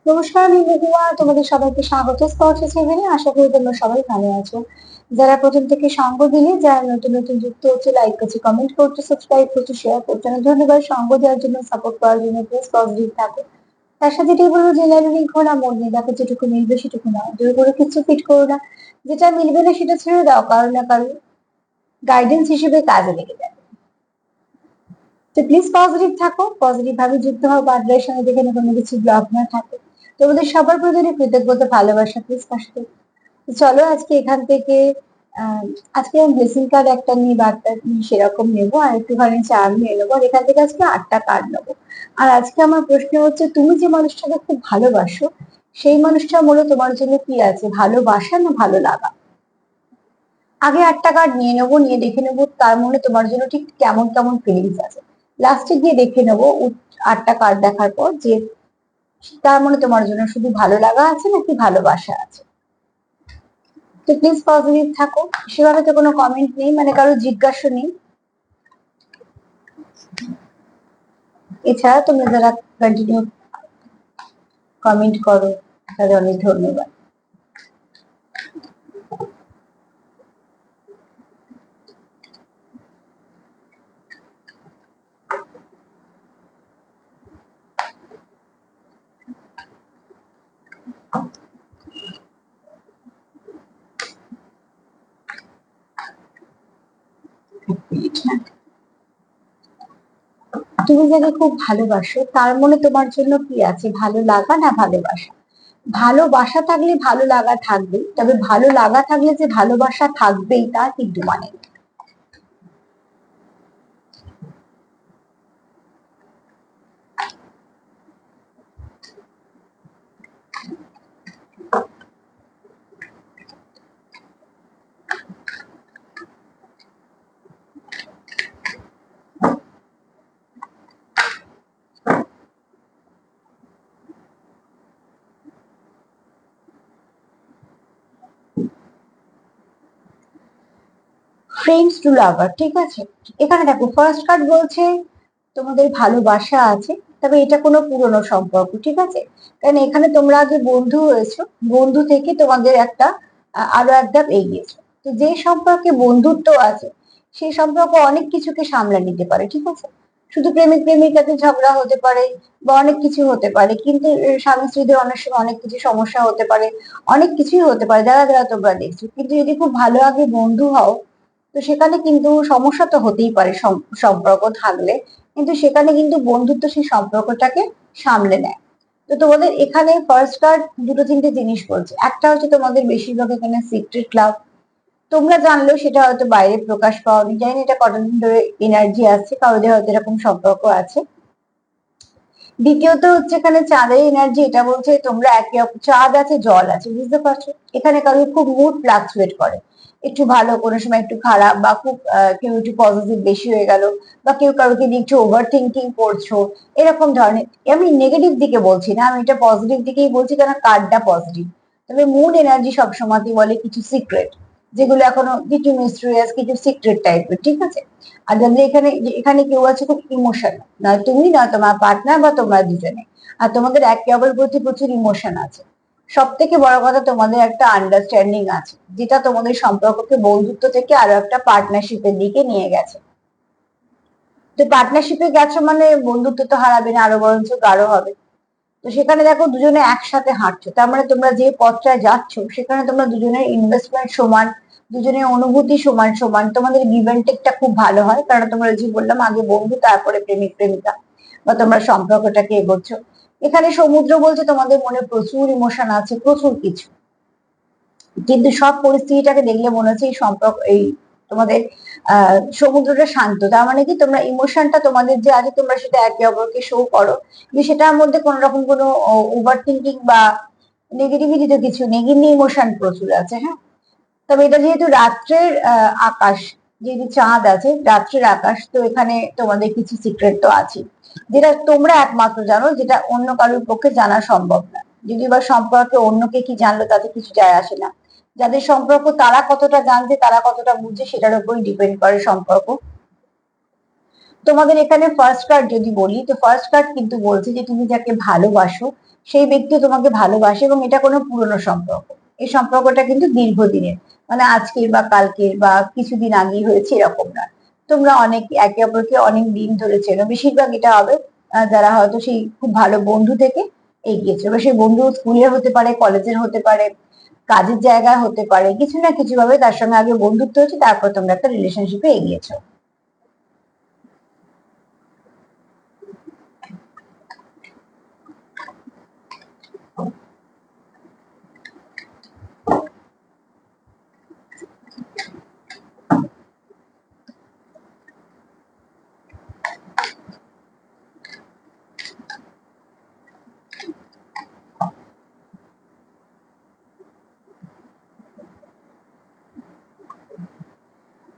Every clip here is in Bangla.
নমস্কার, আমি মহুয়া। তোমাদের সবাইকে স্বাগত স্পর্শ সেভেনে। আশা করি তোমরা সবাই ভালো আছো। যারা প্রথম থেকে সঙ্গ দিলে, যারা নতুন নতুন যুক্ত হচ্ছে, লাইক করছে, কমেন্ট করছে, সাবস্ক্রাইব করছে, শেয়ার করছে, অনেক ধন্যবাদ। সঙ্গ দেওয়ার জন্য, সাপোর্ট করার জন্য। প্লিজ পজিটিভ থাকো। তার সাথে এটাই বলবো, জেনারেলি ঘোরা মন নিয়ে দেখো, যেটুকু মিলবে সেটুকু নাও, জোর করে কিছু ফিট করো না। যেটা মিলবে না সেটা ছেড়ে দাও, কারো না কারো গাইডেন্স হিসেবে কাজে লেগে যাবে। তো প্লিজ পজিটিভ থাকো, পজিটিভ ভাবে যুক্ত হও পার্টনারের সঙ্গে, যেখানে কোনো কিছু ব্লক না থাকে। তোমাদের সবার প্রতি কৃতজ্ঞতা, ভালোবাসা, প্লিজ পাশে থেকো। তো চলো আজকে এখান থেকে আহ আজকে আমি ব্লেসিং কার্ড একটা নিয়ে বার্তা সেরকম নেবো, আর একটুখানি চার নিয়ে নেবো, আর এখান থেকে আজকে 8টা কার্ড নেবো। আর আজকে আমার প্রশ্ন হচ্ছে, তুমি যে মানুষটাকে খুব ভালোবাসো, সেই মানুষটা মূলত তোমার জন্য কি আছে, ভালোবাসা না ভালো লাগা? আগে 8টা কার্ড নিয়ে নেবো, নিয়ে দেখে নেবো তার মনে তোমার জন্য ঠিক কেমন কেমন ফিলিংস আছে। লাস্টে গিয়ে দেখে নেবো 8টা কার্ড দেখার পর যে তার মনে তোমার জন্য শুধু ভালো লাগা আছে নাকি ভালোবাসা আছে। তো প্লিজ পজিটিভ থাকো। সেভাবে তো কোনো কমেন্ট নেই, মানে কারো জিজ্ঞাসা নেই। এছাড়া তোমরা যারা কন্টিনিউ কমেন্ট করো, তাদের অনেক ধন্যবাদ। তুমি যাকে খুব ভালোবাসো তার মনে তোমার জন্য কি আছে, ভালো লাগা না ভালোবাসা? ভালোবাসা থাকলে ভালো লাগা থাকবে, তবে ভালো লাগা থাকলে যে ভালোবাসা থাকবেই তা কিন্তু মানে না। ফ্রেন্ডস টু লাভার, ঠিক আছে। এখানে দেখো ফার্স্ট কার্ড বলছে তোমাদের ভালোবাসা আছে, তবে এটা কোনো পুরনো সম্পর্ক, ঠিক আছে। কারণ এখানে তোমরা আগে বন্ধু হয়েছো, বন্ধু থেকে তোমাদের একটা আরো এক ধাপ এগিয়েছো। তো যে সম্পর্কে বন্ধুত্ব আছে, সেই সম্পর্ক অনেক কিছুকে সামলে নিতে পারে, ঠিক আছে। শুধু প্রেমিক প্রেমিকাতে ঝগড়া হতে পারে বা অনেক কিছু হতে পারে, কিন্তু স্বামী স্ত্রীদের অনেক সময় অনেক কিছু সমস্যা হতে পারে, অনেক কিছুই হতে পারে যারা যারা তোমরা দেখছো। কিন্তু যদি খুব ভালো আগে বন্ধু হও, তো সেখানে কিন্তু সমস্যা তো হতেই পারে সম্পর্ক থাকলে, কিন্তু সেখানে কিন্তু বন্ধুত্ব সেই সম্পর্কটাকে সামলে নেয়। তো তোমাদের এখানে ফার্স্ট কার্ড দুটো তিনটে জিনিস বলছে। একটা হচ্ছে তোমাদের বেশিরভাগ এখানে সিক্রেট লাভ, তোমরা জানলেও সেটা হয়তো বাইরে প্রকাশ পাওনি, জানি না এটা কতদিন ধরে এনার্জি আছে, কারোদের হয়তো এরকম সম্পর্ক আছে। দ্বিতীয়ত হচ্ছে এখানে চাঁদের এনার্জি, এটা বলছে তোমরা একে চাঁদ আছে, জল আছে, বুঝতে পারছো। এখানে কারোর খুব মুড ফ্লাকচুয়েট করে, একটু ভালো কোনো সময় একটু খারাপ, বা খুব কেউ একটু পজিটিভ বেশি হয়ে গেল, বা কেউ কারোকে নিয়ে একটু ওভার থিঙ্কিং করছো, এরকম ধরনের। আমি নেগেটিভ দিকে বলছি না, আমি এটা পজিটিভ দিকেই বলছি, কারণ কার্ডটা পজিটিভ। তবে মুড এনার্জি সবসময় বলে কিছু সিক্রেট, যেগুলো এখনো কিছু মিস্টেরিয়াস, কিছু সিক্রেট টাইপের, ঠিক আছে। আর যাদের এখানে এখানে কেউ আছে খুব ইমোশনাল, না তুমি না তোমার পার্টনার বা তোমরা দুজনে, আর তোমাদের একে অপরের প্রতি প্রচুর ইমোশন আছে। সব থেকে বড় কথা, তোমাদের একটা আন্ডারস্ট্যান্ডিং আছে, যেটা তোমাদের সম্পর্ককে বন্ধুত্ব থেকে আরো একটা পার্টনারশিপের দিকে নিয়ে গেছে। তো পার্টনারশিপে গেছো মানে বন্ধুত্ব তো হারাবে না, আরো বরঞ্চ গাঢ় হবে। তো সেখানে দেখো দুজনে একসাথে হাঁটছো, তার মানে তোমরা যে পথটায় যাচ্ছ সেখানে তোমরা দুজনের ইনভেস্টমেন্ট সমান, দুজনের অনুভূতি সমান সমান, তোমাদের গিভ অ্যান্ড টেকটা খুব ভালো হয়, কারণ তোমরা যে বললাম আগে বন্ধু তারপরে প্রেমিক প্রেমিকা, বা তোমরা সম্পর্কটাকে এগোচ্ছ। এখানে সমুদ্র বলছে তোমাদের মনে প্রচুর ইমোশন আছে, প্রচুর কিছু, কিন্তু সব পরিস্থিতিটাকে দেখলে মনে হচ্ছে এই সম্পর্ক, এই তোমাদের সমুদ্রটা শান্ত, তার মানে কি তোমরা ইমোশনটা তোমাদের যে আছে তোমরা সেটা একে অপরকে শো করো, কিন্তু সেটার মধ্যে কোন রকম কোনো ওভার থিঙ্কিং বা নেগেটিভিটি তো কিছু নেই, কিন্তু ইমোশন প্রচুর আছে, হ্যাঁ। তবে এটা যেহেতু রাত্রের আকাশ, যেহেতু চাঁদ আছে রাত্রের আকাশ, তো এখানে তোমাদের কিছু সিক্রেট তো আছে, যেটা তোমরা একমাত্র জানো, যেটা অন্য কারোর পক্ষে জানা সম্ভব না। যদি বা সম্পর্কে অন্যকে কি জানলো তাতে কিছু যায় আসে না। যাদের সম্পর্ক তারা কতটা জানছে, তারা কতটা বুঝছে, সেটার উপরই ডিপেন্ড করে সম্পর্ক। তোমাদের এখানে ফার্স্ট কার্ড যদি বলি, তো ফার্স্ট কার্ড কিন্তু বলছে যে তুমি যাকে ভালোবাসো সেই ব্যক্তি তোমাকে ভালোবাসে, এবং এটা কোনো পুরনো সম্পর্ক। এই সম্পর্কটা কিন্তু দীর্ঘদিনের, মানে আজকের বা কালকের বা কিছুদিন আগেই হয়েছে এরকম না। তোমরা অনেক একে অপরকে অনেক দিন ধরে চেনো। বেশিরভাগ এটা হবে যারা হয়তো সেই খুব ভালো বন্ধু থেকে এগিয়েছে, এবার সেই বন্ধু স্কুলের হতে পারে, কলেজের হতে পারে, কাজের জায়গায় হতে পারে, কিছু না কিছু ভাবে তার সঙ্গে আগে বন্ধুত্ব হচ্ছে, তারপর তোমরা একটা রিলেশনশিপে এগিয়েছো।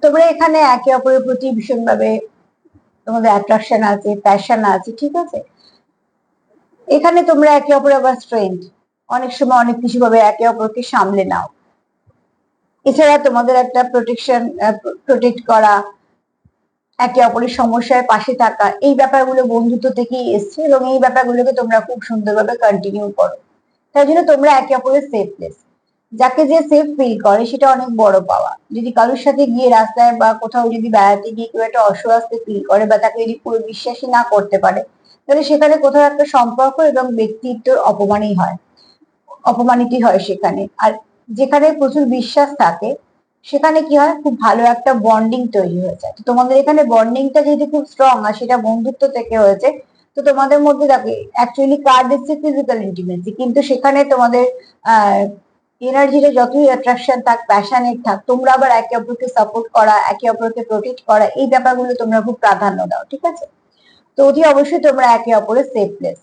তোমরা এখানে একে অপরের প্রতি ভীষণভাবে তোমাদের অ্যাট্রাকশন আছে, প্যাশন আছে, ঠিক আছে। এখানে তোমরা একে অপরের আবার স্ট্রেংথ, অনেক সময় অনেক কিছু ভাবে একে অপরকে সামলে নাও। এছাড়া তোমাদের একটা প্রোটেকশন, প্রোটেক্ট করা, একে অপরের সমস্যায় পাশে থাকা, এই ব্যাপারগুলো বন্ধুত্ব থেকেই এসছে, এবং এই ব্যাপারগুলোকে তোমরা খুব সুন্দরভাবে কন্টিনিউ করো। তাই জন্য তোমরা একে অপরের সেফনেস, যাকে যে সেফ ফিল করে সেটা অনেক বড় পাওয়া। যদি কারোর সাথে গিয়ে রাস্তায় বা কোথাও যদি বেড়াতে গিয়ে কেউ একটা অস্বস্তি ফিল করে, বা তাকে যদি পুরো বিশ্বাসই না করতে পারে, তাহলে সেখানে কোথাও একটা সম্পর্ক এবং ব্যক্তিত্বের অপমানই হয়, অপমানিতই হয় সেখানে। আর যেখানে প্রচুর বিশ্বাস থাকে সেখানে কি হয়, খুব ভালো একটা বন্ডিং তৈরি হয়ে যায়। তো তোমাদের এখানে বন্ডিংটা যেহেতু খুব স্ট্রং আর সেটা বন্ধুত্ব থেকে হয়েছে, তো তোমাদের মধ্যে দেখো অ্যাকচুয়ালি কার্ড এসছে ফিজিক্যাল ইন্টিমেসি, কিন্তু সেখানে তোমাদের আহ এনার্জিটা যতই অ্যাট্রাকশন থাক, প্যাশনেট থাক, তোমরা আবার একে অপরকে সাপোর্ট করা, একে অপরকে প্রোটেক্ট করা, এই ব্যাপারগুলো তোমরা খুব প্রাধান্য দাও, ঠিক আছে। তো অতি অবশ্যই তোমরা একে অপরের সেফ প্লেস।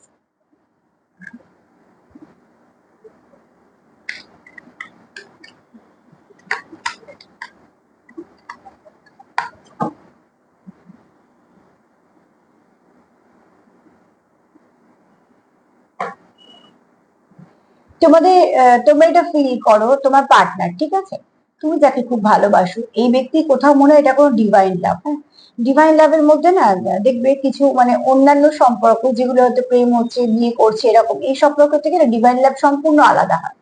তোমাদের তোমরা এটা ফিল করো, তোমার পার্টনার, ঠিক আছে, তুমি যাকে খুব ভালোবাসো, এই ব্যক্তি কোথাও মনে হয় এটা কোনো ডিভাইন লাভ। হ্যাঁ, ডিভাইন লাভের মধ্যে না দেখবে কিছু মানে অন্যান্য সম্পর্ক যেগুলো হয়তো প্রেম হচ্ছে, বিয়ে করছে, এরকম এই সম্পর্ক থেকে না ডিভাইন লাভ সম্পূর্ণ আলাদা হয়।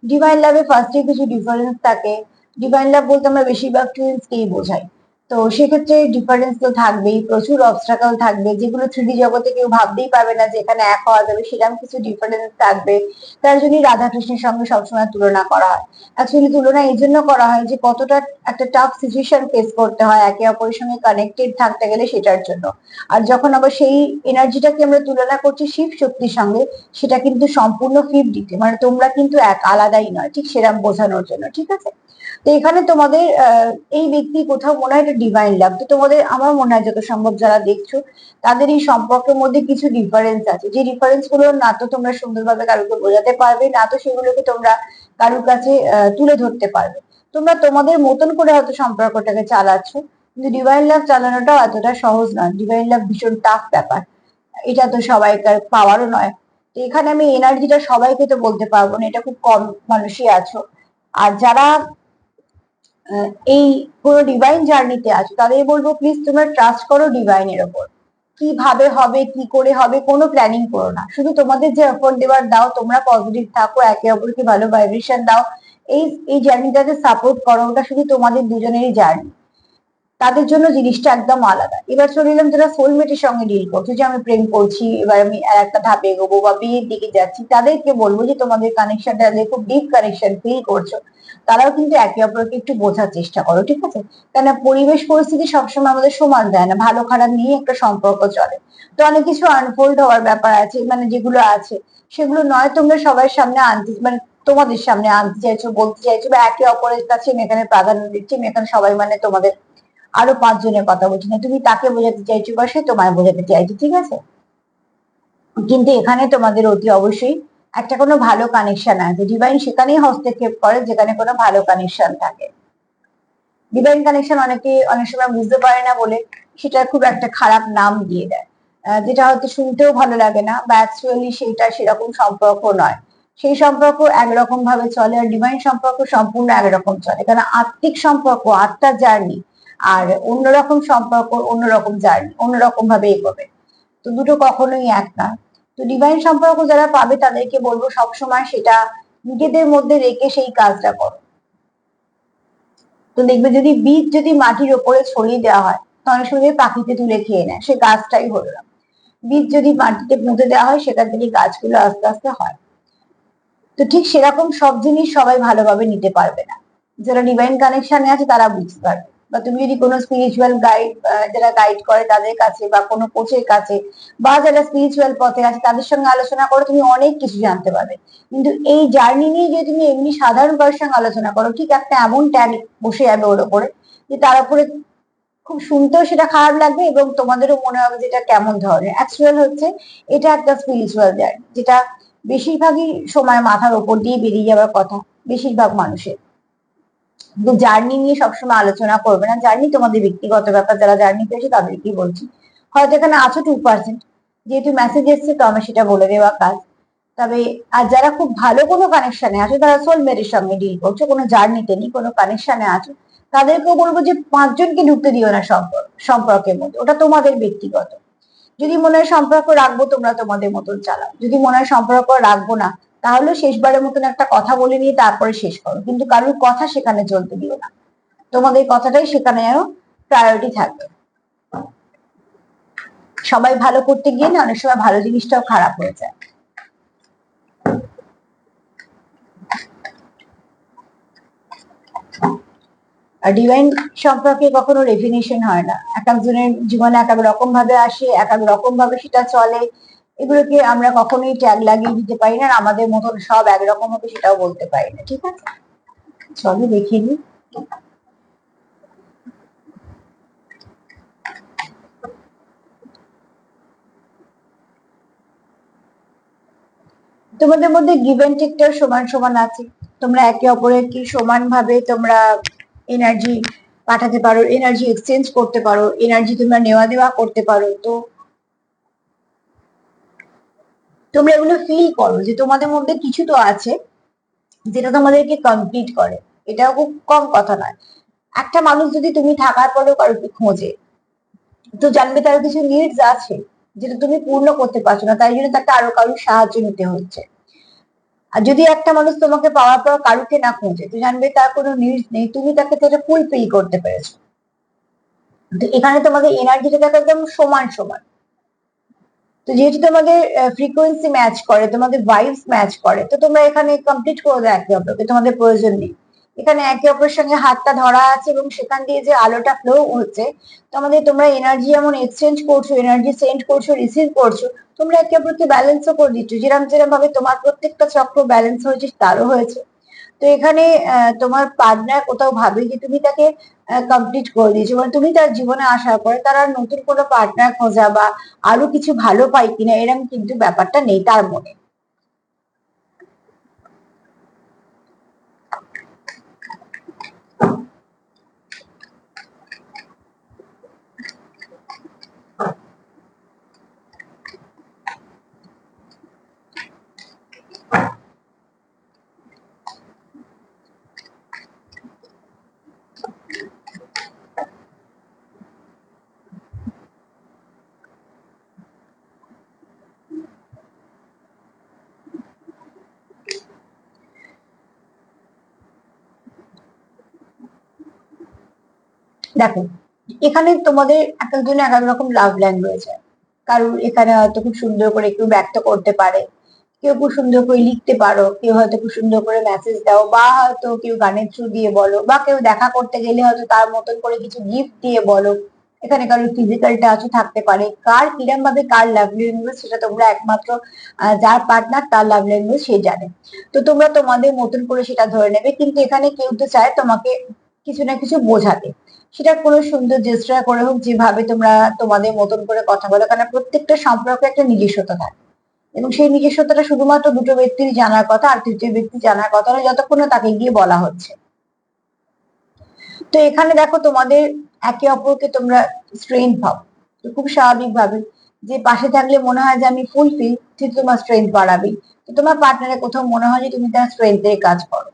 ডিভাইন লাভে ফার্স্টে কিছু ডিফারেন্স থাকে। ডিভাইন লাভ বলতে আমরা বেশিরভাগ টুইন্সকেই বোঝাই। তো সেক্ষেত্রে ডিফারেন্স তো থাকবেই, প্রচুর অবস্ট্রাগল থাকবে, যেগুলো থ্রিডি জগতে কেউ ভাবতেই পারবে না যে এখানে এক হওয়া যাবে, সেরকম কিছু ডিফারেন্স থাকবে। তার জন্যই রাধাকৃষ্ণের সঙ্গে সবসময় তুলনা করা হয়। অ্যাকচুয়ালি তুলনা এই জন্য করা হয় যে কতটা একটা টাফ সিচুয়েশন ফেস করতে হয় একে অপরের সঙ্গে কানেক্টেড থাকতে গেলে, সেটার জন্য। আর যখন আবার সেই এনার্জিটাকে আমরা তুলনা করছি শিব শক্তির সঙ্গে, সেটা কিন্তু সম্পূর্ণ ফিফটিতে, মানে তোমরা কিন্তু এক আলাদাই নয়, ঠিক সেরকম বোঝানোর জন্য, ঠিক আছে। তো এখানে তোমাদের এই ব্যক্তি কোথাও মনে হয় এটা ডিভাইন লাভ। তো তোমাদের আমার মনে হয় যত সম্ভব যারা দেখছো, তাদের এই সম্পর্কের মধ্যে কিছু ডিফারেন্স আছে, যে ডিফারেন্স গুলো না তো তোমরা সুন্দরভাবে কারোকে বোঝাতে পারবে, না তো সেগুলোকে তোমরা কারোর কাছে তুলে ধরতে পারবে। তোমরা তোমাদের মতন করে হয়তো সম্পর্কটাকে চালাচ্ছ, কিন্তু ডিভাইন লাভ চালানোটাও এতটা সহজ নয়। ডিভাইন লাভ ভীষণ টাফ ব্যাপার, এটা তো সবাইকার পাওয়ারও নয়। তো এখানে আমি এনার্জিটা সবাইকে তো বলতে পারবো না, এটা খুব কম মানুষই আছো। আর যারা এই পুরো ডিভাইন জার্নিতে আছো, তাদের বলবো প্লিজ তোমরা ট্রাস্ট করো ডিভাইনের ওপর। কিভাবে হবে, কি করে হবে, কোনো প্ল্যানিং করো না, শুধু তোমাদের যে এফোর্ট দেওয়ার দাও, তোমরা পজিটিভ থাকো, একে অপরকে ভালো ভাইব্রেশন দাও, এই এই জার্নিটাকে সাপোর্ট করো, ওটা শুধু তোমাদের দুজনেরই জার্নি। তাদের জন্য জিনিসটা একদম আলাদা। এবার চলে এলাম যারা সোলমেটের সঙ্গে ডিল করছো, যে আমি প্রেম করছি, এবার আমি আর একটা ধাপে এগোবো বা বিয়ের দিকে যাচ্ছি, তাদেরকে বলবো যে তোমাদের কানেকশনটা খুব ডিপ কানেকশন ফিল করছো, তারাও কিন্তু একে অপরকে একটু বোঝার চেষ্টা করো, ঠিক আছে। কেন পরিবেশ পরিস্থিতি সবসময় আমাদের সমান দেয় না, ভালো খারাপ নিয়ে একটা সম্পর্ক চলে। তো অনেক কিছু আনফোল্ড হওয়ার ব্যাপার আছে, মানে যেগুলো আছে সেগুলো নয় তোমরা সবার সামনে আনতে, মানে তোমাদের সামনে আনতে চাইছো, বলতে চাইছো, বা একে অপরের কাছে আমি এখানে প্রাধান্য দিচ্ছি, আমি এখানে সবাই মানে তোমাদের আরো 5 জনের কথা বলছি না, তুমি তাকে বোঝাতে চাইছো বা সে তোমায় বোঝাতে চাইছে, ঠিক আছে। কিন্তু এখানে তোমাদের অতি অবশ্যই একটা কোনো ভালো কানেকশন আছে। ডিভাইন সেখানেই হস্তক্ষেপ করে যেখানে কোনো ভালো কানেকশন থাকে। ডিভাইন কানেকশন অনেকে অনেক সময় বুঝতে পারে না বলে সেটা খুব একটা খারাপ নাম দিয়ে দেয়, যেটা হয়তো শুনতেও ভালো লাগে না, বা অ্যাকচুয়ালি সেটা সেরকম সম্পর্ক নয়। সেই সম্পর্ক একরকম ভাবে চলে, আর ডিভাইন সম্পর্ক সম্পূর্ণ একরকম চলে, কারণ আত্মিক সম্পর্ক, আত্মার জার্নি, আর অন্যরকম সম্পর্ক, অন্যরকম জার্নি, অন্যরকম ভাবে এগোবে। তো দুটো কখনোই এক না। তো ডিভাইন সম্পর্ক যারা পাবে তাদেরকে বলবো সবসময় সেটা নিজেদের মধ্যে রেখে সেই কাজটা করো। তো দেখবে যদি বীজ যদি মাটির ওপরে ছড়িয়ে দেওয়া হয় তো অনেক সময় পাখিতে তুলে খেয়ে নেয়, সে গাছটাই হলো না। বীজ যদি মাটিতে পুঁতে দেওয়া হয় সেখান থেকে গাছগুলো আস্তে আস্তে হয়। তো ঠিক সেরকম সব জিনিস সবাই ভালোভাবে নিতে পারবে না। যারা ডিভাইন কানেকশনে আছে তারা বুঝতে পারবে। বা তুমি যদি কোনো স্পিরিচুয়াল গাইড, যারা গাইড করে তাদের কাছে বা কোনো কোচের কাছে, বা যারা স্পিরিচুয়াল পথে আছে তাদের সঙ্গে আলোচনা করো, তুমি অনেক কিছু জানতে পারবে। কিন্তু এই জার্নি নিয়ে যে তুমি এমনি সাধারণ কারোর সঙ্গে আলোচনা করো, ঠিক একটা এমন ট্যাগ বসে যাবে ওর ওপরে যে তার উপরে খুব শুনতেও সেটা খারাপ লাগবে এবং তোমাদেরও মনে হবে যেটা কেমন ধরনের। অ্যাকচুয়াল হচ্ছে এটা একটা স্পিরিচুয়াল জার্নি, যেটা বেশিরভাগই সময় মাথার ওপর দিয়ে বেরিয়ে যাওয়ার কথা বেশিরভাগ মানুষের। কিন্তু জার্নি নিয়ে সবসময় আলোচনা করবে না, জার্নি তোমাদের ব্যক্তিগত ব্যাপার। যারা জার্নি পেয়েছে তাদেরকেই বলছি, হয়তো এখানে আছো 2%, যেহেতু মেসেজ এসছে তো আমি সেটা বলে দেওয়া কাজ। তবে আর যারা খুব ভালো কোনো কানেকশনে আছে, তারা সোলমেটের সঙ্গে ডিল করছো, কোনো জার্নিতে নেই, কোনো কানেকশনে আছো, তাদেরকেও বলবো যে 5 জনকে ঢুকতে দিও না সম্পর্কের মধ্যে, ওটা তোমাদের ব্যক্তিগত। যদি মনে হয় সম্পর্ক রাখবো, তোমরা তোমাদের মতন চালাও। যদি মনে হয় সম্পর্ক রাখবো না, তাহলে শেষবারের মতন একটা কথা বলে নিয়ে তারপরে শেষ করো, কিন্তু কারোর কথা সেখানে চলতে দিও না। তোমাদের কথাটাই সেখানে যেন প্রায়োরিটি থাকবে। সবাই ভালো করতে গিয়ে না অনেক সময় ভালো জিনিসটাও খারাপ হয়ে যায়। আর ডিভাইন সম্পর্কে কখনো ডেফিনিশন হয় না, এক একজনের জীবনে এক এক রকম ভাবে আসে, এক এক রকম ভাবে সেটা চলে। এগুলোকে আমরা কখনোই ট্যাগ লাগিয়ে দিতে পারি না, আর আমাদের মতন সব একরকম হবে সেটাও বলতে পারি না। ঠিক আছে, চলো দেখিয়ে নিই। তোমাদের মধ্যে গিভ এন্ড টেকটাও সমান সমান আছে। তোমরা একে অপরের কি সমান ভাবে তোমরা এনার্জি পাঠাতে পারো, এনার্জি এক্সচেঞ্জ করতে পারো, এনার্জি তোমরা নেওয়া দেওয়া করতে পারো। তো তোমরা এগুলো ফিল করো যে তোমাদের মধ্যে কিছু তো আছে যেটা তোমাদেরকে কমপ্লিট করে। এটাও খুব কম কথা নয়। একটা মানুষ যদি তুমি থাকার পরেও কারোকে খোঁজে, তো জানবে তার কিছু নিডস আছে যেটা তুমি পূর্ণ করতে পারছো না, তাই জন্য তাকে আরো কারোর সাহায্য নিতে হচ্ছে। আর যদি একটা মানুষ তোমাকে পাওয়ার পর কারুকে না খোঁজে, তো জানবে তার কোনো নিডস নেই, তুমি তাকে সেটা ফুলফিল করতে পেরেছো। তো এখানে তোমাদের এনার্জিটা দেখো একদম সমান সমান। তো যেহেতু তোমাদের ফ্রিকোয়েন্সি ম্যাচ করে, তোমাদের ভাইবস ম্যাচ করে, তো তোমরা এখানে কমপ্লিট করে দাও একে অপরকে, তোমাদের প্রয়োজন নেই। এখানে একে অপরের সঙ্গে হাতটা ধরা আছে এবং সেখান দিয়ে যে আলোটা ফ্লো হচ্ছে, তোমাদের তোমরা এনার্জি যেমন এক্সচেঞ্জ করছো, এনার্জি সেন্ড করছো, রিসিভ করছো, তোমরা একে অপরকে ব্যালেন্সও করে দিচ্ছ। যেরকম যেরকম ভাবে তোমার প্রত্যেকটা চক্র ব্যালেন্স হয়েছে তারও হয়েছে। তো এখানে তোমার পার্টনার কোথাও ভাবে যে তুমি তাকে কমপ্লিট করে দিয়েছো, মানে তুমি তার জীবনে আসার পরে তার আর নতুন কোনো পার্টনার খোঁজা বা আরো কিছু ভালো পাই কিনা এরকম কিন্তু ব্যাপারটা নেই তার মনে। দেখো, এখানে তোমাদের এক একজনের এক এক রকম লাভ ল্যাঙ্গুয়েজ হয়। কারণ এখানে হয়তো খুব সুন্দর করে কেউ ব্যক্ত করতে পারে, কেউ খুব সুন্দর করে লিখতে পারো, কেউ হয়তো খুব সুন্দর করে মেসেজ দাও, বা হয়তো কেউ গানের থ্রু দিয়ে বলো, বা কেউ দেখা করতে গেলে হয়তো তার মতন করে কিছু গিফট দিয়ে বলো। এখানে কারোর ফিজিক্যাল টাচও থাকতে পারে। কার কিরম ভাবে কার লাভ ল্যাঙ্গুয়েজ সেটা তোমরা একমাত্র যার পার্টনার তার লাভ ল্যাঙ্গুয়েজ সে জানে। তো তোমরা তোমাদের মতন করে সেটা ধরে নেবে, কিন্তু এখানে কেউ তো চায় তোমাকে কিছু না কিছু বোঝাতে। সেটা কোনো সুন্দর জেস্টার করে হোক, যেভাবে তোমরা তোমাদের মতন করে কথা বলো, কারণ প্রত্যেকটা সম্পর্কে একটা নিজস্বতা থাকে এবং সেই নিজস্বতাটা শুধুমাত্র দুটো ব্যক্তির জানার কথা, আর তৃতীয় ব্যক্তি জানার কথা নয়, যতক্ষণ না তাকে গিয়ে বলা হচ্ছে। তো এখানে দেখো তোমাদের একে অপরকে তোমরা স্ট্রেংথ পাও। তো খুব স্বাভাবিক ভাবে যে পাশে থাকলে মনে হয় যে আমি ফুলফিল, ঠিক তোমার স্ট্রেংথ বাড়াবে। তো তোমার পার্টনারের কোথাও মনে হয় যে তুমি তার স্ট্রেংথের কাজ করো।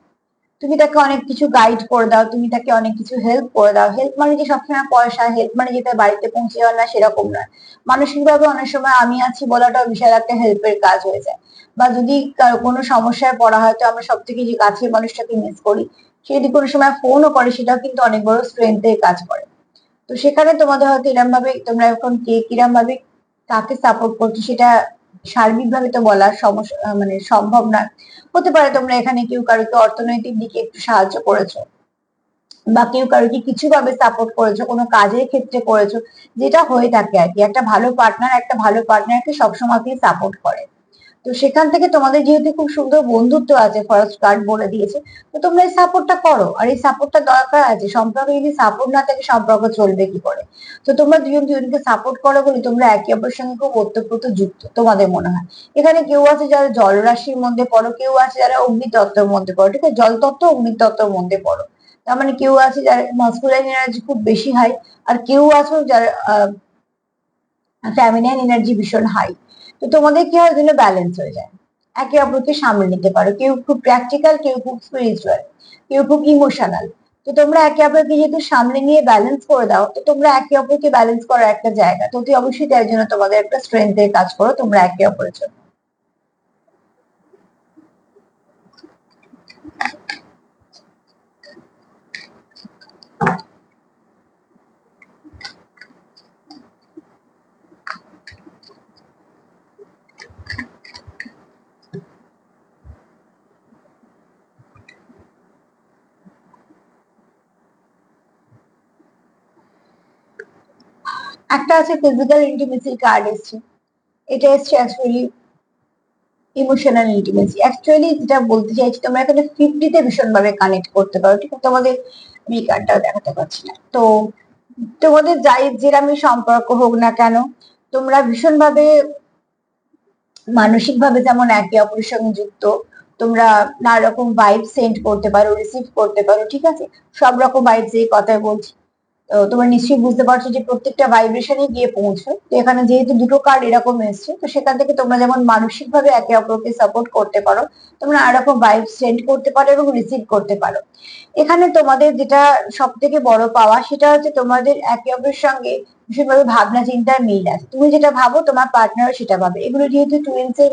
তুমি তাকে অনেক কিছু গাইড করে দাও, তুমি তাকে অনেক কিছু হেল্প করে দাও। হেল্প মানে যে সবসময় পয়সা, হেল্প মানে যে তার বাড়িতে পৌঁছে যাওয়া না, সেরকম নয়। মানসিক ভাবে অনেক সময় আমি আছি বলাটাও বিশাল একটা হেল্পের কাজ হয়ে যায়। বা যদি কোনো সমস্যায় পড়া হয়, তো আমরা সব থেকে যে কাছের মানুষটাকে মিস করি, সে যদি কোনো সময় ফোনও করে, সেটাও কিন্তু অনেক বড় স্ট্রেংথের কাজ করে। তো সেখানে তোমাদের হয়তো এরম ভাবে, তোমরা এখন কে কিরম ভাবে কাকে সাপোর্ট করছো সেটা সার্বিকভাবে তো বলার সমস্যা মানে সম্ভব নয়। হতে পারে তোমরা এখানে কেউ কারোকে অর্থনৈতিক দিকে একটু সাহায্য করেছো, বা কেউ কারোকে কিছু ভাবে সাপোর্ট করেছো, কোনো কাজের ক্ষেত্রে করেছো। যেটা হয়ে থাকে আর কি, একটা ভালো পার্টনারকে সবসময় সাপোর্ট করে। তো সেখান থেকে তোমাদের যেহেতু খুব সুন্দর বন্ধুত্ব আছে, ফার্স্ট কার্ড বলে দিয়েছে, তো তোমরা এই সাপোর্টটা করো। আর এই সাপোর্টটা দরকার আছে, সম্পর্কে যদি সাপোর্ট না থাকে সম্পর্ক চলবে কি করে? তো তোমরা দুজন দুজনকে সাপোর্ট করো বলে তোমরা একে অপরের সঙ্গে খুব ওতপ্রোত যুক্ত তোমাদের মনে হয়। এখানে কেউ আছে যারা জলরাশির মধ্যে পড়ো, কেউ আছে যারা অগ্নিতত্ত্বের মধ্যে পড়ো, ঠিক আছে, জলতত্ত্ব অগ্নিতত্ত্বের মধ্যে পড়ো। তার মানে কেউ আছে যার মাস্কুলাইন এনার্জি খুব বেশি হাই, আর কেউ আছে যার ফ্যামিনাইন এনার্জি ভীষণ হাই। তো তোমাদের কি হয়, যেন ব্যালেন্স হয়ে যায়, একে অপরকে সামলে নিতে পারো। কেউ খুব প্র্যাকটিক্যাল, কেউ খুব স্পিরিচুয়াল, কেউ খুব ইমোশনাল। তো তোমরা একে অপরকে যেহেতু সামলে নিয়ে ব্যালেন্স করে দাও, তো তোমরা একে অপরকে ব্যালেন্স করার একটা জায়গা, তো অতি অবশ্যই তার জন্য তোমাদের একটা স্ট্রেংথের কাজ করো তোমরা একে অপরের জন্য। একটা আছে ফিজিক্যাল ইন্টিমেসি কার্ড এসছে, এটা এসছে অ্যাকচুয়ালি ইমোশনাল ইন্টিমেসি। অ্যাকচুয়ালি যেটা বলতে চাইছি, তোমরা এখানে 50-তে ভীষণ ভাবে কানেক্ট করতে পারো, ঠিক আছে। তোমাদের আমি কার্ডটাও দেখাতে পারছি না তো। তোমাদের যাই যেরামই সম্পর্ক হোক না কেন, তোমরা ভীষণ ভাবে মানসিক ভাবে যেমন একে অপরের সঙ্গে যুক্ত। তোমরা নানা রকম ভাইব সেন্ড করতে পারো, রিসিভ করতে পারো, ঠিক আছে। সব রকম ভাইবস এই কথাই বলছি। তো তোমরা নিশ্চয়ই বুঝতে পারছো যে প্রত্যেকটা ভাইব্রেশনে গিয়ে পৌঁছয়। তো এখানে যেহেতু দুটো কার্ড এরকম এসছে, তো সেখান থেকে তোমরা যেমন মানসিক ভাবে একে অপরকে সাপোর্ট করতে পারো, তোমরা আর রকম ভাইব সেন্ড করতে পারো এবং রিসিভ করতে পারো। এখানে তোমাদের যেটা সব থেকে বড় পাওয়া, সেটা হচ্ছে তোমাদের একে অপরের সঙ্গে ভীষণভাবে ভাবনা চিন্তার মিল আছে। তুমি যেটা ভাবো তোমার পার্টনারও সেটা ভাবে। এগুলো যেহেতু টুইন্স এর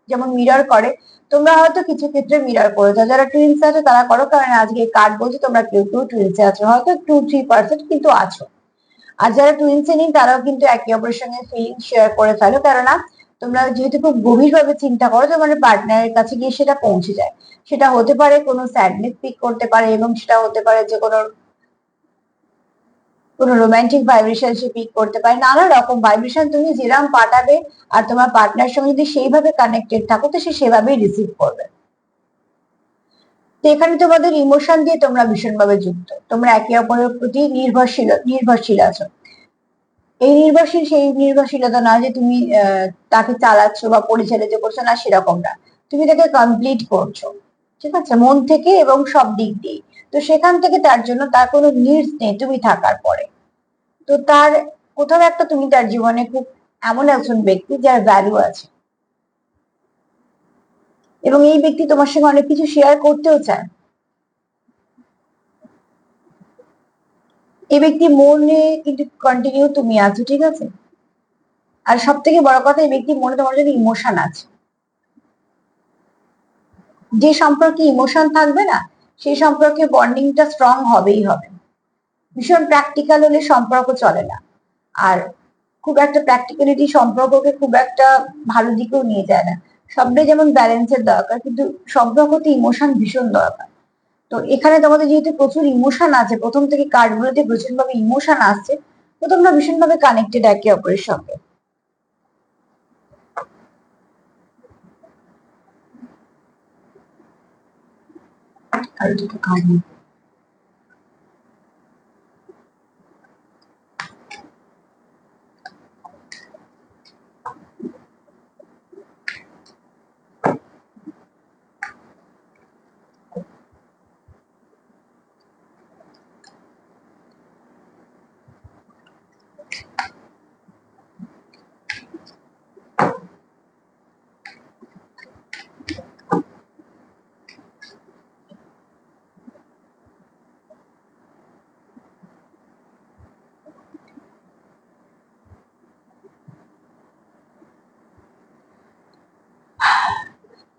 যেমন মিরর করে, তোমরা হয়তো কিছু ক্ষেত্রে মিরর করেছো। যারা টুইন্স আছে তারা করো, কারণ আজকে কার্ড বলছে তোমরা কেউ কেউ টুইন্স আছো, হয়তো 2-3% কিন্তু আছো। আর যারা টুইন্স এ নেই তারাও কিন্তু একে অপরের সঙ্গে ফিলিং শেয়ার করে ফেলো, কেননা তোমরা যেহেতু খুব গভীর ভাবে চিন্তা করো, তোমার পার্টনারের কাছে গিয়ে সেটা পৌঁছে যায়। সেটা হতে পারে কোনো স্যাডনেস পিক করতে পারে, এবং সেটা হতে পারে যে কোনো কোনো রোমান্টিক ভাইব্রেশন সে পিক করতে পারে। নানা রকম ভাইব্রেশন তুমি যেরাম পাঠাবে, আর তোমার পার্টনার সঙ্গে যদি সেইভাবে কানেক্টেড থাকো, তো সে সেভাবেই রিসিভ করবে। তো এখানে তোমাদের ইমোশন দিয়ে তোমরা ভীষণভাবে যুক্ত, তোমরা একে অপরের প্রতি নির্ভরশীল আছো। এই সেই নির্ভরশীলতা না যে তুমি তাকে চালাচ্ছ বা পরিচালিত করছো, না সেরকম না। তুমি তাকে কমপ্লিট করছো, ঠিক আছে, মন থেকে এবং সব দিক দিয়ে। তো সেখান থেকে তার জন্য তার কোনো নিডস নেই তুমি থাকার পরে। তো তার কোথাও একটা তুমি তার জীবনে খুব এমন একজন ব্যক্তি যার ভ্যালু আছে, এবং এই ব্যক্তি তোমার সঙ্গে অনেক কিছু শেয়ার করতেও চায়। এই ব্যক্তি মনে কিন্তু কন্টিনিউ তুমি আছো, ঠিক আছে। আর সব থেকে বড় কথা, এই ব্যক্তি মনে তোমার জন্য ইমোশন আছে। যে সম্পর্কে ইমোশন থাকবে না, সেই সম্পর্কে বন্ডিংটা স্ট্রং হবেই হবে। ভীষণ প্র্যাকটিক্যাল হলে সম্পর্ক চলে না। আর খুব একটা প্র্যাকটিক্যালিটি সম্পর্ককে খুব একটা ভালো দিকেও নিয়ে যায় না। সবটাই যেমন ব্যালেন্সের দরকার, কিন্তু সম্পর্কতে ইমোশন ভীষণ দরকার। তো এখানে তোমাদের যেহেতু প্রচুর ইমোশন আছে, প্রথম থেকে কার্ডগুলোতে প্রচুর ভাবে ইমোশন আসছে, তো তোমরা ভীষণ ভাবে কানেক্টেড একে অপরের সঙ্গে। আর দুটো কার্ড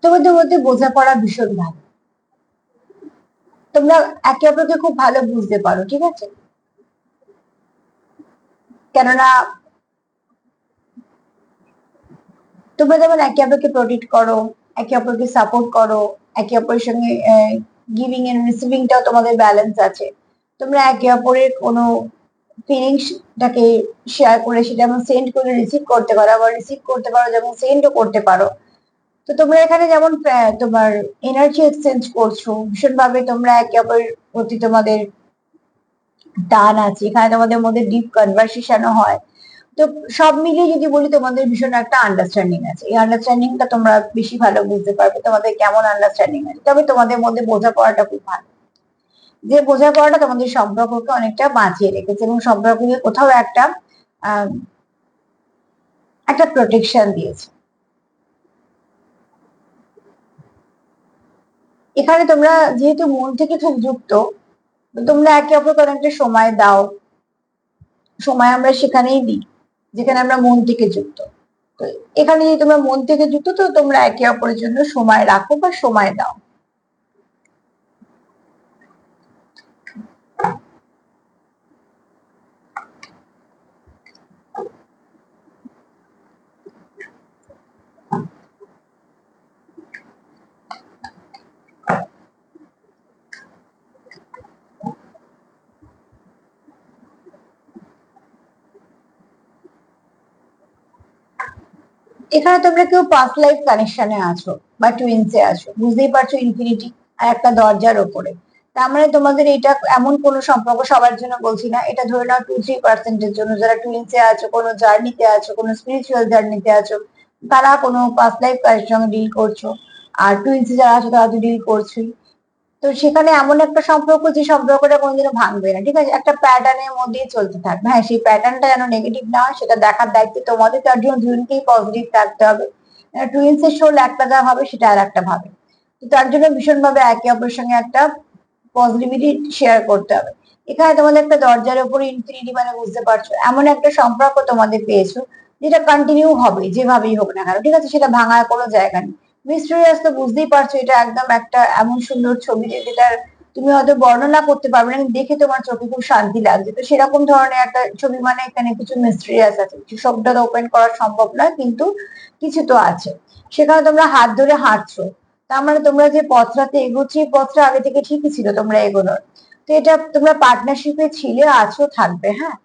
তোমাদের মধ্যে বোঝাপড়া ভীষণ ভালো, তোমরা একে অপরকে খুব ভালো বুঝতে পারো, ঠিক আছে? কেননা তোমরা যেমন একে অপরকে প্রোটেক্ট করো, একে অপরকে সাপোর্ট করো, একে অপরের সঙ্গে গিভিং এন্ড রিসিভিংটাও তোমাদের ব্যালেন্স আছে। তোমরা একে অপরের কোনো ফিলিংসটাকে শেয়ার করে সেটা যেমন সেন্ড করে রিসিভ করতে পারো, আবার রিসিভ করতে পারো যেমন সেন্ডও করতে পারো। তো তোমরা এখানে যেমন তোমার এনার্জি এক্সচেঞ্জ করছো ভীষণভাবে, তোমরা একে অপরের প্রতি তোমাদের টান আছে, এখানে তোমাদের মধ্যে ডিপ কনভারসেশনও হয়। তো সব মিলিয়ে যদি বলি তোমাদের ভীষণ একটা আন্ডারস্ট্যান্ডিং আছে, এই আন্ডারস্ট্যান্ডিংটা তোমরা বেশি ভালো বুঝতে পারবে তোমাদের কেমন আন্ডারস্ট্যান্ডিং আছে। তবে তোমাদের মধ্যে বোঝাপড়াটা খুব ভালো, যে বোঝাপড়াটা তোমাদের সম্পর্ককে অনেকটা বাঁচিয়ে রেখেছে এবং সম্পর্ককে কোথাও একটা একটা প্রোটেকশন দিয়েছে। এখানে তোমরা যেহেতু মন থেকে খুব যুক্ত, তোমরা একে অপরকে অনেকটা সময় দাও, সময় আমরা সেখানেই দিই যেখানে আমরা মন থেকে যুক্ত। তো এখানে যদি তোমরা মন থেকে যুক্ত, তো তোমরা একে অপরের জন্য সময় রাখো বা সময় দাও। এখানে তোমরা কেউ পাস্ট লাইফ কানেকশনে আছো বা টুইন্সে আছো, বুঝতেই পারছো ইনফিনিটি আর একটা দরজার ওপরে। তার মানে তোমাদের এটা এমন কোনো সম্পর্ক, সবার জন্য বলছি না, এটা ধরে নাও 2-3% জন্য, যারা টুইন্সে আছো, কোনো জার্নিতে আছো, কোনো স্পিরিচুয়াল জার্নিতে আছো, তারা কোনো পাস্ট লাইফ কারের সঙ্গে ডিল করছো। আর টুইন্সে যারা আছো তারা তো ডিল করছোই। তো সেখানে এমন একটা সম্পর্ক যে সম্পর্কটা কোনোদিনও ভাঙবে না, ঠিক আছে? একটা প্যাটার্নের মধ্যেই চলতে থাকবে। হ্যাঁ, সেই প্যাটার্নটা যেন নেগেটিভ না হয় সেটা দেখার দায়িত্ব তোমাদের, তার জন্য দুজনকেই পজিটিভ থাকতে হবে। টুইন্স এর শোল একটা যা ভাবে সেটা আর একটা ভাবে, তো তার জন্য ভীষণভাবে একে অপরের সঙ্গে একটা পজিটিভিটি শেয়ার করতে হবে। এখানে তোমাদের একটা দরজার উপরে ইনফিনিটি, মানে বুঝতে পারছো এমন একটা সম্পর্ক তোমাদের পেয়েছো যেটা কন্টিনিউ হবে যেভাবেই হোক না কেন, ঠিক আছে? সেটা ভাঙার কোনো জায়গা নেই। মিস্টেরিয়াস তো বুঝতেই পারছো, এটা একদম একটা এমন সুন্দর ছবি যেটা তুমি হয়তো বর্ণনা করতে পারবে না, কিন্তু দেখে তোমার চোখে খুব শান্তি লাগছে। তো সেরকম ধরনের একটা ছবি, মানে এখানে কিছু মিস্টেরিয়াস আছে, কিছু সবটা ওপেন করা সম্ভব নয়, কিন্তু কিছু তো আছে। সেখানে তোমরা হাত ধরে হাঁটছো, তার মানে তোমরা যে পথটাতে এগোচ্ছ এই পথটা আগে থেকে ঠিকই ছিল তোমরা এগোনোর। তো এটা তোমরা পার্টনারশিপে ছিলে, আছো, থাকবে। হ্যাঁ,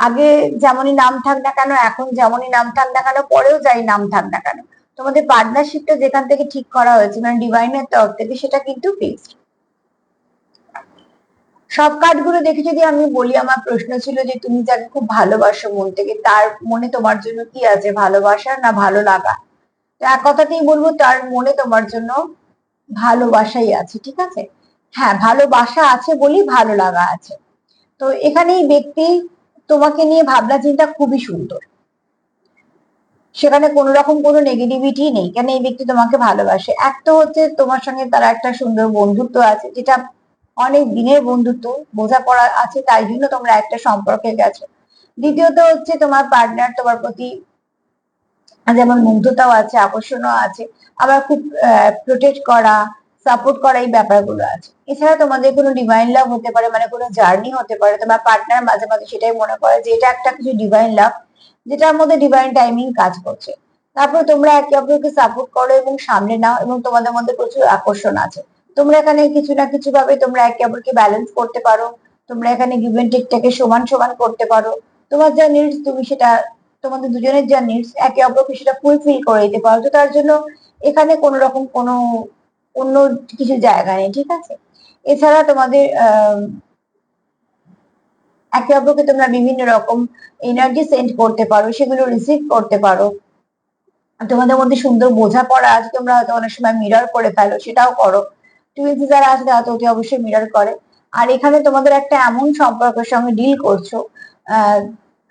আগে যেমনই নাম থাক না কেন, এখন যেমনই নাম থাক না কেন, পরেও যাই নাম থাক না কেন, তোমাদের পার্টনারশিপটা যেখান থেকে ঠিক করা হয়েছে মানে ডিভাইনের তরফ থেকে, সেটা কিন্তু ফিক্সড। সব কার্ডগুলো দেখে যদি আমি বলি, আমার প্রশ্ন ছিল যে তুমি যাকে খুব ভালোবাসো মন থেকে, তার মনে তোমার জন্য কি আছে, ভালোবাসা না ভালো লাগা? তো এক কথাতেই বলবো, তার মনে তোমার জন্য ভালোবাসাই আছে, ঠিক আছে? হ্যাঁ, ভালোবাসা আছে বলেই ভালো লাগা আছে। তো এখানে এই ব্যক্তি তোমাকে নিয়ে ভাবনা চিন্তা খুবই সুন্দর, সেখানে কোনো রকম কোনো নেগেটিভিটি নেই, কেন এই ব্যক্তি তোমাকে ভালোবাসে। এক তো হচ্ছে তোমার সঙ্গে তার একটা সুন্দর বন্ধুত্ব আছে, যেটা অনেক দিনের বন্ধুত্ব, বোঝাপড়া আছে, তাই জন্য তোমরা একটা সম্পর্কে গেছো। দ্বিতীয়ত হচ্ছে তোমার পার্টনার তোমার প্রতি যেমন মুগ্ধতাও আছে, আকর্ষণও আছে, আবার খুব প্রোটেক্ট করা, সাপোর্ট করা, এই ব্যাপারগুলো আছে। এছাড়া তোমাদের কোনো ডিভাইন লাভ হতে পারে, মানে কোনো জার্নি হতে পারে, তোমার পার্টনার মাঝে মাঝে সেটাই মনে করে যে এটা একটা কিছু ডিভাইন লাভ, যেটার মধ্যে ডিভাইন টাইমিং কাজ করছে। তারপরে তোমরা একে অপরকে সাপোর্ট করো এবং সামনে নাও, এবং তোমাদের মধ্যে প্রচুর আকর্ষণ আছে। তোমরা এখানে কিছু না কিছু ভাবে তোমরা একে অপরকে ব্যালেন্স করতে পারো। তোমরা এখানে গিভ এন্ড টেকটাকে সমান সমান করতে পারো। তোমার যা নিডস তুমি সেটা, তোমাদের দুজনের যা নিডস একে অপরকে সেটা ফুলফিল করে দিতে পারো। তো তার জন্য এখানে কোনো রকম কোনো অন্য কিছু জায়গা নেই, ঠিক আছে? এছাড়া তোমাদের একে অপরকে তোমরা বিভিন্ন রকম এনার্জি সেন্ড করতে পারো, সেগুলো রিসিভ করতে পারো। তোমাদের মধ্যে সুন্দর বোঝাপড়া আছে, তোমরা হয়তো অনেক সময় মিরর করে ফেলো, সেটাও করো। টুইন্স যারা আছে তারা তো অতি অবশ্যই মিরর করে। আর এখানে তোমাদের একটা এমন সম্পর্কের সঙ্গে ডিল করছো, আহ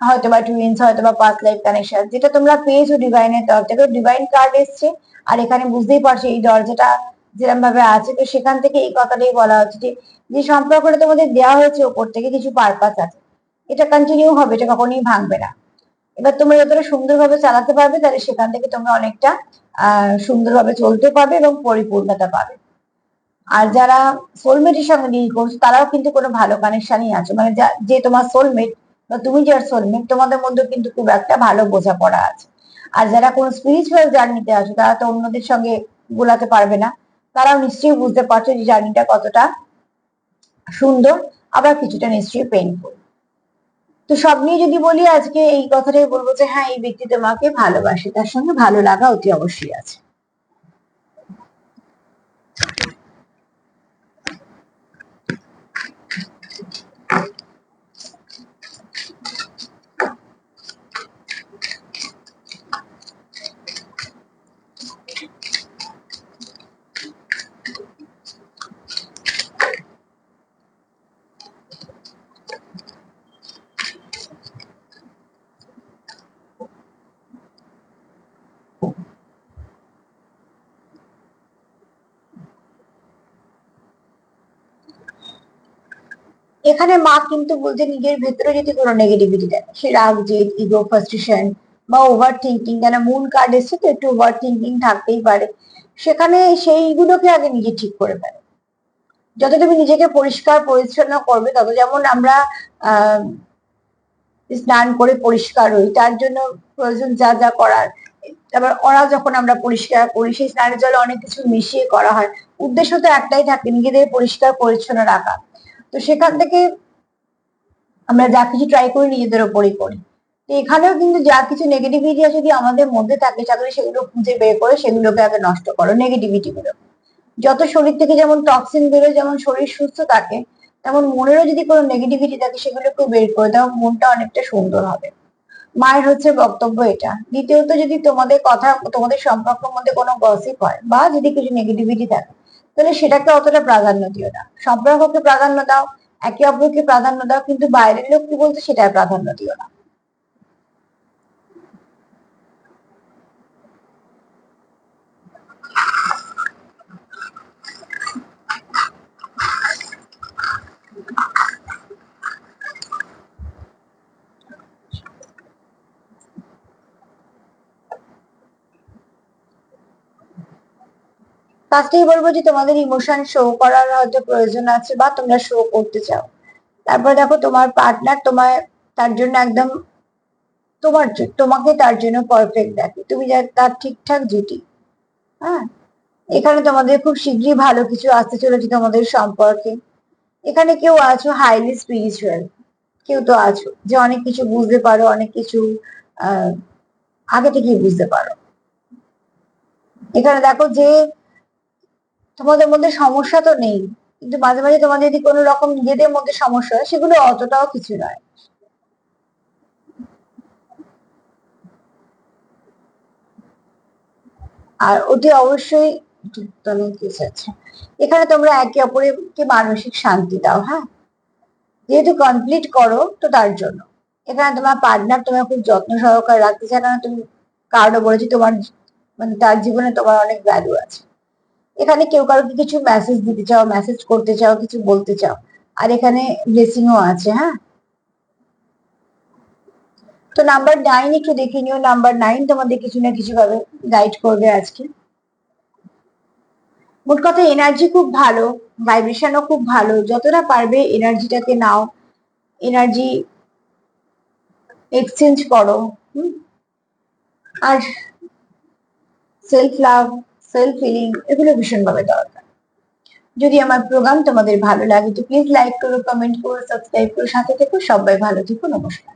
হয়তো বা টুইন্স, হয়তো বা পাস্ট লাইফ কানেকশন, যেটা তোমরা পেয়েছো ডিভাইনের তরফ থেকে, ডিভাইন কার্ড এসছে। আর এখানে বুঝতেই পারছো এই দরজাটা যেরকম ভাবে আছে, তো সেখান থেকে এই কথাটাই বলা হচ্ছে যে যে সম্পর্কটা তোমাদের দেওয়া হয়েছে ওপর থেকে, কিছু পারপাস আছে, এটা কন্টিনিউ হবে, এটা কখনোই ভাঙবে না। এবার তোমরা যতটা সুন্দরভাবে চালাতে পারবে তাহলে সেখান থেকে তোমরা অনেকটা সুন্দরভাবে চলতে পারবে এবং পরিপূর্ণতা পাবে। আর যারা সোলমেটের সঙ্গে ডিল করছো তারাও কিন্তু কোনো ভালো কানেকশনই আছে, মানে যে তোমার সোলমেট বা তুমি যার সোলমেট তোমাদের মধ্যে কিন্তু খুব একটা ভালো বোঝাপড়া আছে। আর যারা কোনো স্পিরিচুয়াল জার্নিতে আছো তারা তো অন্যদের সঙ্গে গোলাতে পারবে না, তারাও নিশ্চয়ই বুঝতে পারছো যে জার্নিটা কতটা সুন্দর, আবার কিছুটা নিশ্চয়ই পেইনফুল। তো সব নিয়ে যদি বলি আজকে এই কথাটাই বলবো যে হ্যাঁ, এই ব্যক্তি তোমাকে ভালোবাসে, তার সঙ্গে ভালো লাগা অতি অবশ্যই আছে। এখানে মা কিন্তু বলছে নিজের ভেতরে যদি কোনো নেগেটিভিটি দেখে, সে রাগ, জেদ, ইগো, ফ্রাস্ট্রেশন বা ওভার থিঙ্কিং, কেন মুন কার্ড এসছে তো একটু ওভার থিঙ্কিং থাকতেই পারে, সেখানে সেইগুলোকে আগে নিজে ঠিক করে ফেলে। যত তুমি নিজেকে পরিষ্কার পরিচ্ছন্ন করবে তত, যেমন আমরা আহ স্নান করে পরিষ্কার হই, তার জন্য প্রয়োজন যা যা করার, তারপর ওরা যখন আমরা পরিষ্কার করি সেই স্নানের জলে অনেক কিছু মিশিয়ে করা হয়, উদ্দেশ্য তো একটাই থাকে নিজেদের পরিষ্কার পরিচ্ছন্ন রাখা। তো সেখান থেকে আমরা যা কিছু ট্রাই করি নিজেদের ওপরই করি। তো এখানেও কিন্তু যা কিছু নেগেটিভিটি যদি আমাদের মধ্যে থাকে তাহলে সেগুলো খুঁজে বের করে সেগুলোকে আগে নষ্ট করো, নেগেটিভিটি গুলো। যত শরীর থেকে যেমন টক্সিন বেরোয়, যেমন শরীর সুস্থ থাকে, তেমন মনেরও যদি কোনো নেগেটিভিটি থাকে সেগুলোকে বের করে দাও, মনটা অনেকটা সুন্দর হবে। মায়ের হচ্ছে বক্তব্য এটা। দ্বিতীয়ত, যদি তোমাদের কথা, তোমাদের সম্পর্কের মধ্যে কোনো গসিপ হয় বা যদি কিছু নেগেটিভিটি থাকে তাহলে সেটাকে অতটা প্রাধান্য দিও না, সম্পর্ককে প্রাধান্য দাও, একে অপরকে প্রাধান্য দাও, কিন্তু বাইরের লোক কি বলছে সেটা প্রাধান্য দিও না। ফার্স্টেই বলবো যে তোমাদের ইমোশন শো করার হয়তো প্রয়োজন আছে বা তোমরা শো করতে চাও। তারপর দেখো তোমার পার্টনার তোমার, তার জন্য একদম তোমাকে তার জন্য পারফেক্ট দেখে, তুমি তার ঠিকঠাক জুটি। হ্যাঁ, এখানে তোমাদের খুব শীঘ্রই ভালো কিছু আসতে চলেছে তোমাদের সম্পর্কে। এখানে কেউ আছো হাইলি স্পিরিচুয়াল, কেউ তো আছো যে অনেক কিছু বুঝতে পারো, অনেক কিছু আহ আগে থেকেই বুঝতে পারো। এখানে দেখো যে তোমাদের মধ্যে সমস্যা তো নেই, কিন্তু মাঝে মাঝে তোমাদের যদি কোনো রকম নিজেদের মধ্যে সমস্যা হয় সেগুলো অতটাও কিছু নয়। আর অতি অবশ্যই তুমি কি আছে, এখানে তোমরা একে অপরকে মানসিক শান্তি দাও। হ্যাঁ, যেহেতু কমপ্লিট করো তো তার জন্য এখানে তোমার পার্টনার তোমার খুব যত্ন সহকারে রাখতে চায়, কারণ তুমি কারো বলেছি তোমার, মানে তার জীবনে তোমার অনেক ভ্যালু আছে। এখানে কেউ কারোকে কিছু মেসেজ দিতে চাও, মেসেজ করতে চাও, কিছু বলতে চাও, আর এখানে ব্লেসিংও আছে। হ্যাঁ, তো নাম্বার 9 একটু দেখে নিও, নাম্বার 9 তোমাদের কিছু না কিছু ভাবে গাইড করবে আজকে। মোট কথা এনার্জি খুব ভালো, ভাইব্রেশনও খুব ভালো, যতটা পারবে এনার্জিটাকে নাও, এনার্জি এক্সচেঞ্জ করো। হুম, আর সেলফ লাভ, সেলফ ফিলিং এগুলো ভীষণভাবে দরকার। যদি আমার প্রোগ্রাম তোমাদের ভালো লাগে তো প্লিজ লাইক করো, কমেন্ট করো, সাবস্ক্রাইব করো, সাথে থেকো। সবাই ভালো থেকো, নমস্কার।